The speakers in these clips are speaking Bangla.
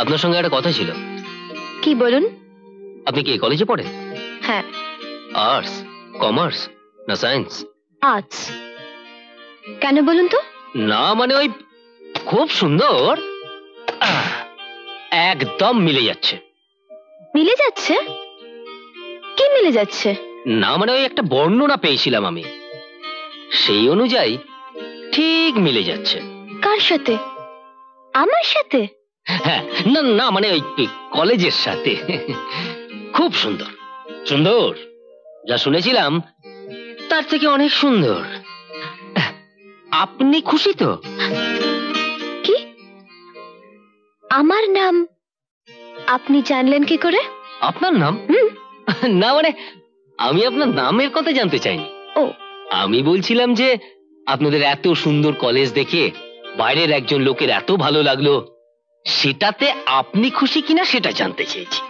আপনার সঙ্গে একটা কথা ছিল। কি বলুন? আপনি কি কলেজে পড়েন? হ্যাঁ। আর্টস, কমার্স না সায়েন্স? আর্টস। কেন বলুন তো? না মানে ওই খুব সুন্দর, একদম মিলে যাচ্ছে। মিলে যাচ্ছে? কি মিলে যাচ্ছে? না মানে ওই একটা বর্ণনা পেয়েছিলাম আমি, সেই অনুযায়ী ঠিক মিলে যাচ্ছে। কার সাথে? আমার সাথে? হ্যাঁ, না না মানে ওই কলেজের সাথে। খুব সুন্দর সুন্দর, যা শুনেছিলাম তার থেকে অনেক সুন্দর। আপনি খুশি তো? কি? আমার নাম আপনি জানলেন কি করে? আপনার নাম? না মানে আমি আপনার নামের কথা জানতে চাইনি। ও, আমি বলছিলাম যে আপনাদের এত সুন্দর কলেজ দেখে বাইরের একজন লোকের এত ভালো লাগলো, সেটাতে আপনি খুশি কিনা সেটা জানতে চেয়েছি।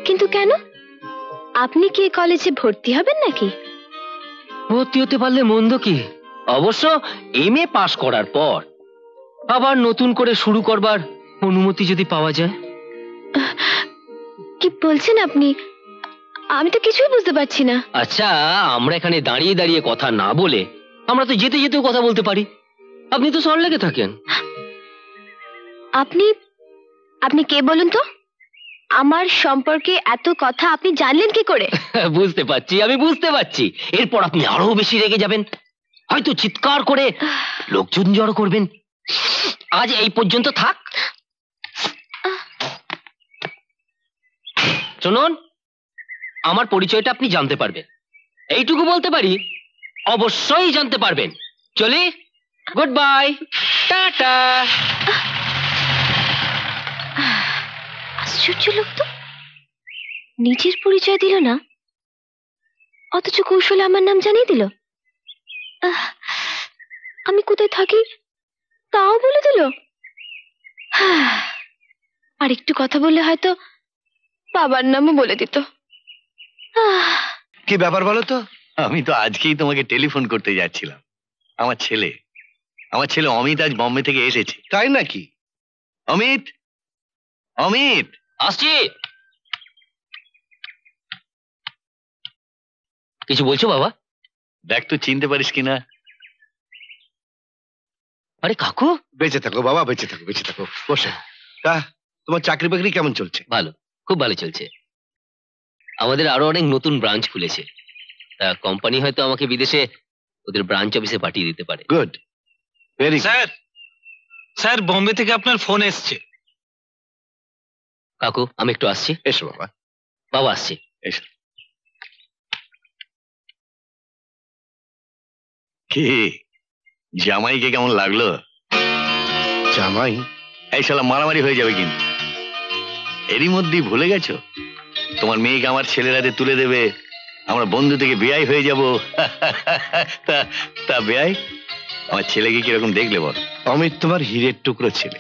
কিন্তু কেন? আপনি কি কলেজে ভর্তি হবেন নাকি? ভর্তি হতে পারলে মন্দ কি, অবশ্য এমএ পাশ করার পর আবার নতুন করে শুরু করবার অনুমতি যদি পাওয়া যায়। কি বলছেন আপনি? আমি তো কিছুই বুঝতে পারছি না। আচ্ছা, আমরা এখানে দাঁড়িয়ে দাঁড়িয়ে কথা না বলে আমরা তো যেতে যেতেও কথা বলতে পারি। আপনি তো সল্টলেকে থাকেন। আপনি আপনি কে বলুন তো? আমার সম্পর্কে এত কথা আপনি জানলেন কি করে? বুঝতে পারছি, আমি বুঝতে পারছি। এরপর আপনি আরো বেশি রেগে যাবেন, হয়তো চিৎকার করে লোকজন জড়ো করবেন। আজ এই পর্যন্ত থাক। শুনুন, আমার পরিচয়টা আপনি জানতে পারবেন, এইটুকু বলতে পারি, অবশ্যই জানতে পারবেন। চলি, গুড বাই, টাটা। আশ্চর্য লোক তো, নিজের পরিচয় দিল না, অথচ কৌশলে আমার নাম জানিয়ে দিল। আমি কোথায় থাকি তাও বলে দিল। আর একটু কথা বললে হয়তো বাবার নামও বলে দিত। কি ব্যাপার বলো তো? আমি তো আজকেই তোমাকে টেলিফোন করতে যাচ্ছিলাম। আমার ছেলে অমিত আজ বোম্বে থেকে এসেছে। তাই নাকি? অমিত, অমিত, আসছি। কিছু বলছো বাবা? দেখ তো চিনতে পারিস কিনা। আরে কাকু। বেঁচে থাকো বাবা, বেঁচে থাকো, বেঁচে থাকো। বসে। তা তোমার চাকরি বাকরি কেমন চলছে? ভালো, খুব ভালো চলছে। আমাদের আরো অনেক নতুন ব্রাঞ্চ খুলেছে, তা কোম্পানি হয়তো আমাকে বিদেশে ওদের ব্রাঞ্চ অফিসে পাঠিয়ে দিতে পারে। Good, very good. Sir, sir Bombay থেকে আপনার ফোন এসছে। কাকু আমি একটু আসছি। এসো বাবা। বাবা আসছি। এসো। কি জামাইকে কেমন লাগলো? জামাই? এই শালা মারামারি হয়ে যাবে কিন্তু। এরই মধ্যেই ভুলে গেছো তোমার মেয়েকে আমার ছেলের হাতে তুলে দেবে, আমরা বন্ধু থেকে বেয়াই হয়ে যাব। তা বেয়াই, আমার ছেলেকে কিরকম দেখলে বল? অমিত তোমার হীরের টুকরো ছেলে।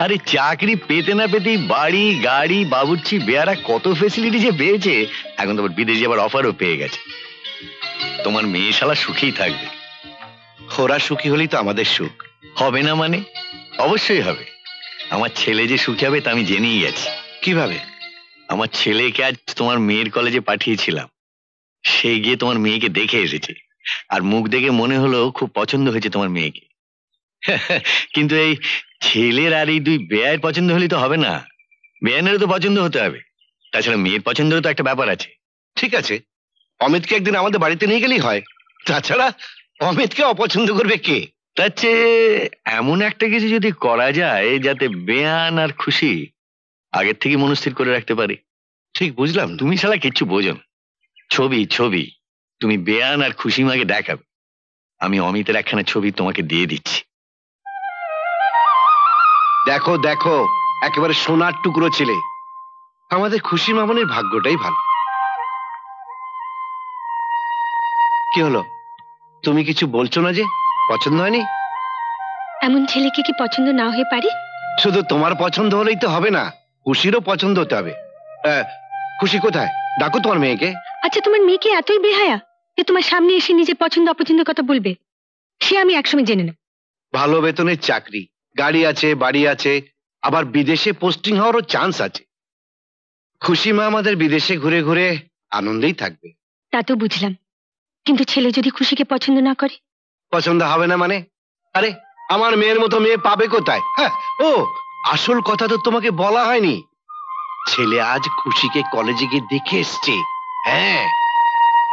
আরে চাকরি পেতে না পেতেই বাড়ি গাড়ি বাবুর্চি বেয়ারা কত ফেসিলিটি যে পেয়েছে, এখন তো বিদেশ যাবার অফারও পেয়ে গেছে। তোমার মেয়ে শালা সুখেই থাকবে। ওরা সুখী হলেই তো আমাদের সুখ। হবে না মানে? অবশ্যই হবে। আমার ছেলে যে সুখী হবে তা আমি জেনেই গেছি। কিভাবে? আমার ছেলেকে আজ তোমার মেয়ের কলেজে পাঠিয়েছিলাম, সে গিয়ে তোমার মেয়েকে দেখে এসেছে, আর মুখ দেখে মনে হলো খুব পছন্দ হয়েছে তোমার মেয়েকে। কিন্তু এই ছেলের আর এই দুই বেয়ের পছন্দ হলেই তো হবে না, বেয়ানেরও তো পছন্দ হতে হবে। তাছাড়া মেয়ের পছন্দেরও তো একটা ব্যাপার আছে। ঠিক আছে, অমিতকে একদিন আমাদের বাড়িতে নিয়ে গেলেই হয়। তাছাড়া অমিতকে অপছন্দ করবে কে? তার চেয়ে এমন একটা কিছু যদি করা যায় যাতে বেয়ান আর খুশি আগের থেকে মনস্থির করে রাখতে পারে। ঠিক বুঝলাম। তুমি শালা কিচ্ছু বোঝো না। ছবি ছবি তুমি বেয়ান আর খুশি মাকে দেখাবে, আমি অমিতের একখানা ছবি তোমাকে দিয়ে দিচ্ছি। দেখো দেখো, একেবারে সোনার টুকরো ছেলে। আমাদের খুশি মামনের ভাগ্যটাই ভালো। কি হলো, তুমি কিছু বলছো না যে? পছন্দ হয়নি? এমন ছেলেকে কি পছন্দ না হয়ে পারে? শুধু তোমার পছন্দ হলেই তো হবে না, খুশিরও পছন্দ হতে হবে। খুশি কোথায়? ডাকো তোমার মেয়েকে। আচ্ছা, তোমার মেয়েকে এতই বেহায়া যে তোমার সামনে এসে নিজের পছন্দ অপছন্দের কথা বলবে? সে আমি একসময় জেনে নেব। ভালো বেতনের চাকরি, গাড়ি আছে, বাড়ি আছে, আবার বিদেশে পোস্টিং হওয়ারও চান্স আছে। খুশি মা আমাদের বিদেশে ঘুরে ঘুরে আনন্দেই থাকবে। তা তো বুঝলাম, কিন্তু ছেলে যদি খুশিকে পছন্দ না করে? পছন্দ হবে না মানে? আরে আমার মেয়ের মতো মেয়ে পাবে কোথায়? হ্যাঁ, ও আসল কথা তো তোমাকে বলা হয়নি। ছেলে আজ খুশিকে কলেজে গিয়ে দেখে এসছে। হ্যাঁ,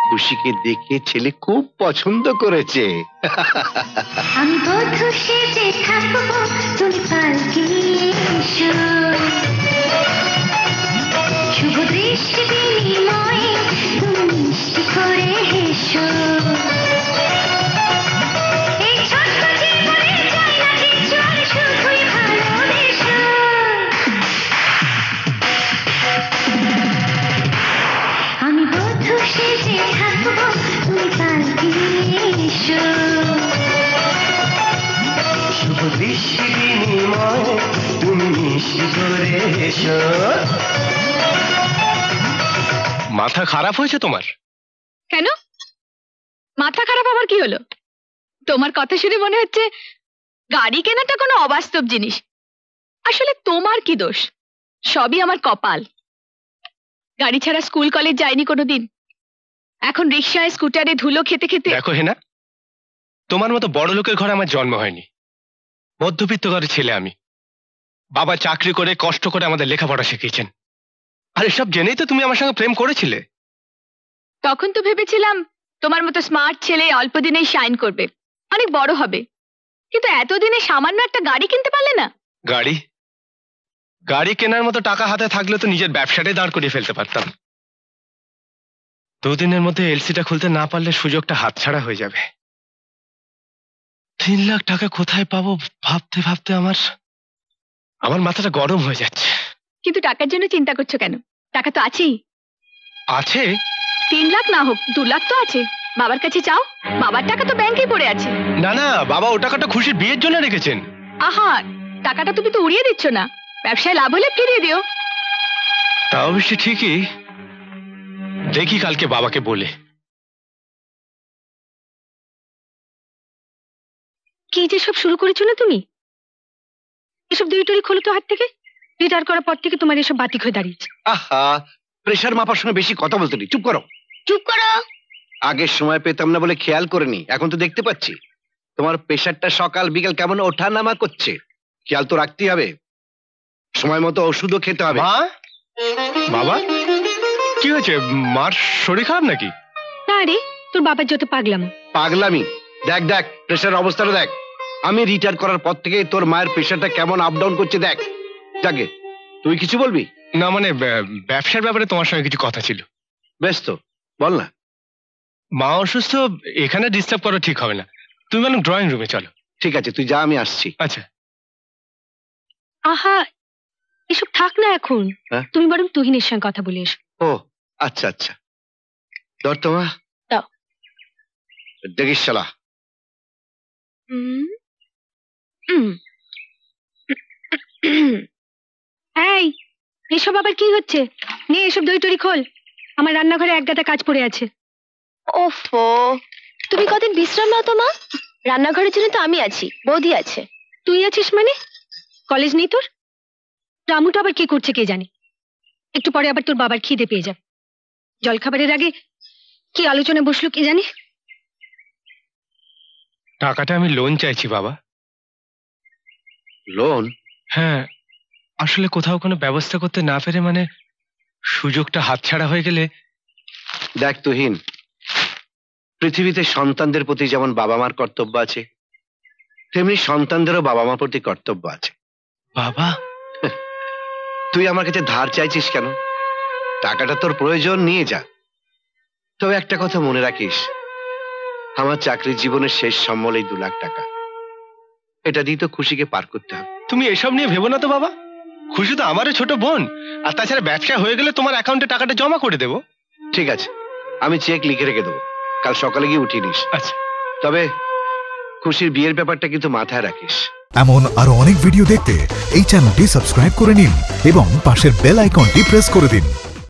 খুশিকে দেখে ছেলে খুব পছন্দ করেছে। আমি বধূ সেজে থাকবো, তুমি পালকি এসো। শুভ দৃষ্টি বিনিময়ে তুমি মিষ্টি করে হেসো। এই ছোট্ট জীবনে চাই না কিছু, আমি শুধুই ভালোবেসো। আমি বধূ সেজে থাকবো, তুমি পালকি এসো। শুভ দৃষ্টি বিনিময়ে তুমি মিষ্টি করে এসো। মাথা খারাপ হয়েছে তোমার? কেন? মাথা খারাপ আবার কি হলো? তোমার কথা শুনে মনে হচ্ছে গাড়ি কেনাটা কোনো অবাস্তব জিনিস। আসলে তোমার কি দোষ? সবই আমার কপাল। গাড়ি ছাড়া স্কুল কলেজ যায়নি কোনোদিন, এখন রিক্সায় স্কুটারে ধুলো খেতে খেতে। দেখো হেনা, তোমার মতো বড় লোকের ঘরে আমার জন্ম হয়নি। মধ্যবিত্ত ঘরের ছেলে আমি। বাবা চাকরি করে কষ্ট করে আমাদের লেখাপড়া শিখিয়েছেন। আর এসব জেনেই তো তুমি আমার সঙ্গে প্রেম করেছিলে। তখন তো ভেবেছিলাম তোমার মতো স্মার্ট ছেলে অল্প দিনেই শাইন করবে, অনেক বড় হবে, কিন্তু এতদিনে সামান্য একটা গাড়ি কিনতে পারলে না। গাড়ি গাড়ি কেনার মতো টাকা হাতে থাকলে তো নিজের ব্যবসাটাই দাঁড় করিয়ে ফেলতে পারতাম। দুদিনের মধ্যে এলসিটা খুলতে না পারলে সুযোগটা হাতছাড়া হয়ে যাবে। 3 লাখ টাকা কোথায় পাবো ভাবতে ভাবতে আমার মাথাটা গরম হয়ে যাচ্ছে। কিন্তু টাকার জন্য চিন্তা করছো কেন? টাকা তো আছেই। আছে? 3 লাখ না হোক 2 লাখ তো আছে। বাবার কাছে চাও, বাবার টাকা তো ব্যাংকেই পড়ে আছে। না না, বাবা ও টাকাটা খুশির বিয়ের জন্য রেখেছেন। আহা, টাকাটা তুমি তো উড়িয়ে দিচ্ছ না, ব্যবসায় লাভ হলে ফিরিয়ে দিও। তা অবশ্য ঠিকই, দেখি কালকে বাবাকে বলে। কি যে সব শুরু করেছো না তুমি? এসব দুই খোলো তো হাত থেকে। রিটায়ার করার পর থেকে তোমার এসব বাতিক হয়ে দাঁড়িয়েছে। আহা, প্রেশার মাপার সময় বেশি কথা বলতে নেই, চুপ করো। চুপ করো। আগের সময় পেতাম না বলে খেয়াল করিনি, এখন তো দেখতে পাচ্ছি তোমার প্রেশারটা সকাল বিকাল কেমন ওঠা নামা করছে। খেয়াল তো রাখতেই হবে, সময় মতো ওষুধও খেতে হবে। মা, বাবা, কি হয়েছে? মার শরীর খারাপ নাকি? না রে, তোর বাবার যত পাগলাম। পাগলামি? দেখ দেখ প্রেশার অবস্থাটা দেখ। আমি রিটায়ার করার পর থেকে তোর মায়ের প্রেশারটা কেমন আপ ডাউন করছে দেখ। যাকে তুই কিছু বলবি? না মানে ব্যবসার ব্যাপারে তোমার সঙ্গে কিছু কথা ছিল। বেশ তো, বল না। মা অসুস্থ, এখানে ডিস্টার্ব করা ঠিক হবে না। তুমি বরং ড্রয়িং রুমে চলো। ঠিক আছে, তুই যা, আমি আসছি। আচ্ছা। আহা, এসব থাক না এখন। হ্যাঁ? তুমি বরং তুহিনের সঙ্গে কথা বলে এসো। ও আচ্ছা আচ্ছা, ধর তোমা দাও। দেখিস শালা। এই, এসব আবার কি হচ্ছে? নে এসব দই টরি খোল, আমার রান্নাঘরে এক গাদা কাজ পড়ে আছে। ওফো, তুমি কদিন বিশ্রাম নাও তো মা। রান্নাঘরের জন্য তো আমি আছি, বৌদি আছে। তুই আছিস মানে? কলেজ নেই তোর? রামুটা আবার কি করছে কে জানে। একটু পরে আবার তোর বাবার খিদে পেয়ে যাবে। জলখাবারের আগে কি আলোচনা বসলো কে জানে। টাকাটা আমি লোন চাইছি বাবা। লোন? হ্যাঁ, আসলে কোথাও কোনো ব্যবস্থা করতে না পেরে মানে সুযোগটা হাতছাড়া হয়ে গেলে। দেখ তুহিন, পৃথিবীতে সন্তানদের প্রতি যেমন বাবা মার কর্তব্য আছে, তেমনি সন্তানদেরও বাবা মার প্রতি কর্তব্য আছে। বাবা, তুই আমার কাছে ধার চাইছিস কেন? টাকাটা তোর প্রয়োজন, নিয়ে যা। তবে একটা কথা মনে রাখিস, আমার চাকরির জীবনের শেষ সম্বল এই 2 লাখ টাকা। এটা দিয়ে তো খুশিকে পার করতে হবে। তুমি এসব নিয়ে ভেবো না তো বাবা। খুশি তো আমারও ছোট বোন, আর তাছাড়া ব্যবসা হয়ে গেলে তোমার অ্যাকাউন্টে টাকাটা জমা করে দেবো। ঠিক আছে, আমি চেক লিখে রেখে দেবো, কাল সকালে গিয়ে উঠিয়ে নিস। আচ্ছা। তবে খুশির বিয়ের ব্যাপারটা কিন্তু মাথায় রাখিস। এমন আরো অনেক ভিডিও দেখতে এই চ্যানেলটি সাবস্ক্রাইব করে নিন এবং পাশের বেল আইকনটি প্রেস করে দিন।